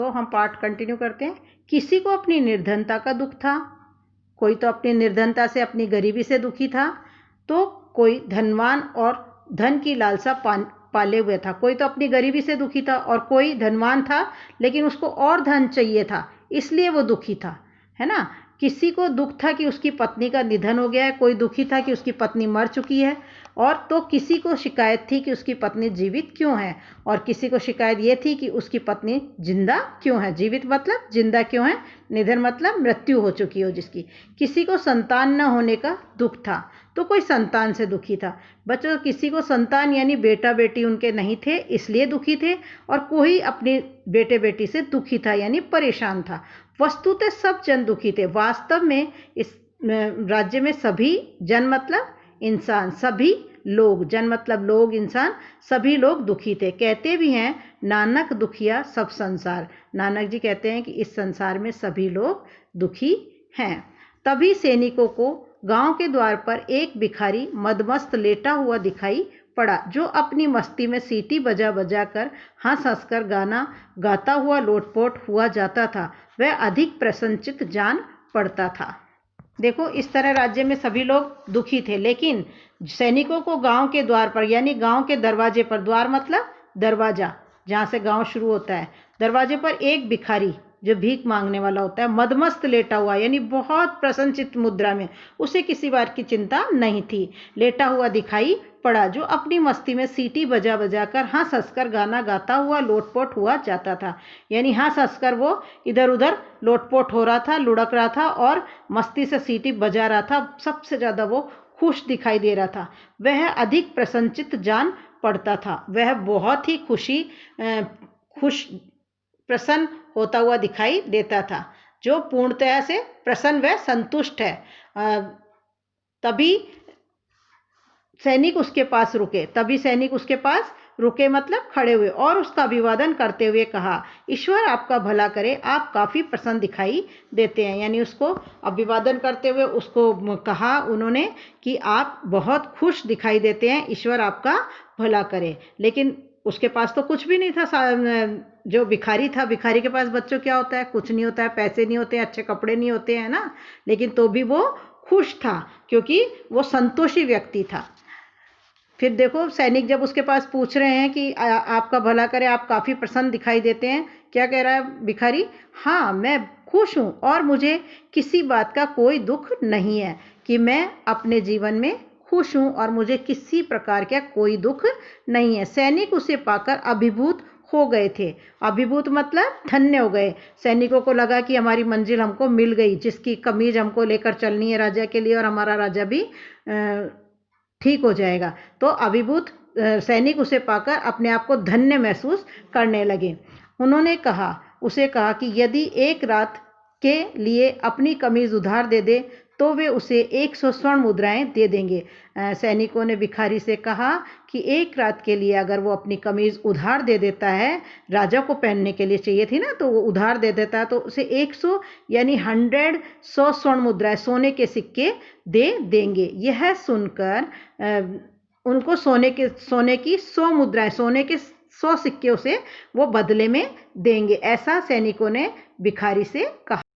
हम पाठ कंटिन्यू करते हैं। किसी को अपनी निर्धनता का दुख था, कोई तो अपनी निर्धनता से, अपनी गरीबी से दुखी था, तो कोई धनवान और धन की लालसा पाले हुए था। कोई तो अपनी गरीबी से दुखी था और कोई धनवान था लेकिन उसको और धन चाहिए था, इसलिए वो दुखी था, है ना। किसी को दुख था कि उसकी पत्नी का निधन हो गया है, कोई दुखी था कि उसकी पत्नी मर चुकी है, और तो किसी को शिकायत थी कि उसकी पत्नी जीवित क्यों है, और किसी को शिकायत ये थी कि उसकी पत्नी जिंदा क्यों है। जीवित मतलब जिंदा क्यों है, निधन मतलब मृत्यु हो चुकी हो जिसकी। किसी को संतान न होने का दुख था, तो कोई संतान से दुखी था। बच्चों, किसी को संतान यानी बेटा बेटी उनके नहीं थे इसलिए दुखी थे, और कोई अपने बेटे बेटी से दुखी था यानी परेशान था। वस्तुतः सब जन दुखी थे। वास्तव में इस राज्य में सभी जन मतलब इंसान, सभी लोग, जन मतलब लोग, इंसान, सभी लोग दुखी थे। कहते भी हैं नानक दुखिया सब संसार। नानक जी कहते हैं कि इस संसार में सभी लोग दुखी हैं। तभी सैनिकों को गांव के द्वार पर एक भिखारी मदमस्त लेटा हुआ दिखाई पड़ा, जो अपनी मस्ती में सीटी बजा बजा कर हंस हंस कर गाना गाता हुआ लोटपोट हुआ जाता था। वह अधिक प्रसन्नचित जान पड़ता था। देखो, इस तरह राज्य में सभी लोग दुखी थे, लेकिन सैनिकों को गांव के द्वार पर यानी गांव के दरवाजे पर, द्वार मतलब दरवाजा जहां से गांव शुरू होता है, दरवाजे पर एक भिखारी जो भीख मांगने वाला होता है मदमस्त लेटा हुआ यानी बहुत प्रसन्नचित मुद्रा में, उसे किसी बात की चिंता नहीं थी, लेटा हुआ दिखाई पड़ा, जो अपनी मस्ती में सीटी बजा बजा कर हंस हंस कर गाना गाता हुआ लोटपोट हुआ जाता था। यानी हंस हंस कर वो इधर उधर लोटपोट हो रहा था, लुढ़क रहा था और मस्ती से सीटी बजा रहा था। सबसे ज्यादा वो खुश दिखाई दे रहा था। वह अधिक प्रसन्नचित जान पड़ता था। वह बहुत ही खुश प्रसन्न होता हुआ दिखाई देता था, जो पूर्णतया से प्रसन्न व संतुष्ट है। तभी सैनिक उसके पास रुके। तभी सैनिक उसके पास रुके मतलब खड़े हुए और उसका अभिवादन करते हुए कहा, ईश्वर आपका भला करे, आप काफी प्रसन्न दिखाई देते हैं। यानी उसको अभिवादन करते हुए उसको कहा उन्होंने कि आप बहुत खुश दिखाई देते हैं, ईश्वर आपका भला करे। लेकिन उसके पास तो कुछ भी नहीं था। जो भिखारी था, भिखारी के पास बच्चों क्या होता है, कुछ नहीं होता है, पैसे नहीं होते, अच्छे कपड़े नहीं होते हैं ना, लेकिन तो भी वो खुश था क्योंकि वो संतोषी व्यक्ति था। फिर देखो, सैनिक जब उसके पास पूछ रहे हैं कि आपका भला करे, आप काफी प्रसन्न दिखाई देते हैं, क्या कह रहा है भिखारी, हाँ मैं खुश हूं और मुझे किसी बात का कोई दुख नहीं है, कि मैं अपने जीवन में खुश हूं और मुझे किसी प्रकार का कोई दुख नहीं है। सैनिक उसे पाकर अभिभूत हो गए थे। अभिभूत मतलब धन्य हो गए। सैनिकों को लगा कि हमारी मंजिल हमको मिल गई, जिसकी कमीज हमको लेकर चलनी है राजा के लिए, और हमारा राजा भी ठीक हो जाएगा। तो अभिभूत सैनिक उसे पाकर अपने आप को धन्य महसूस करने लगे। उन्होंने उसे कहा कि यदि एक रात के लिए अपनी कमीज उधार दे दे तो वे उसे 100 स्वर्ण मुद्राएं दे देंगे। सैनिकों ने भिखारी से कहा कि एक रात के लिए अगर वो अपनी कमीज उधार दे देता है, राजा को पहनने के लिए चाहिए थी ना, तो वो उधार दे देता है तो उसे 100 यानी 100 स्वर्ण मुद्राएं, सोने के सिक्के दे देंगे। यह सुनकर उनको सोने की 100 मुद्राएं, सोने के 100 सिक्के उसे वो बदले में देंगे, ऐसा सैनिकों ने भिखारी से कहा।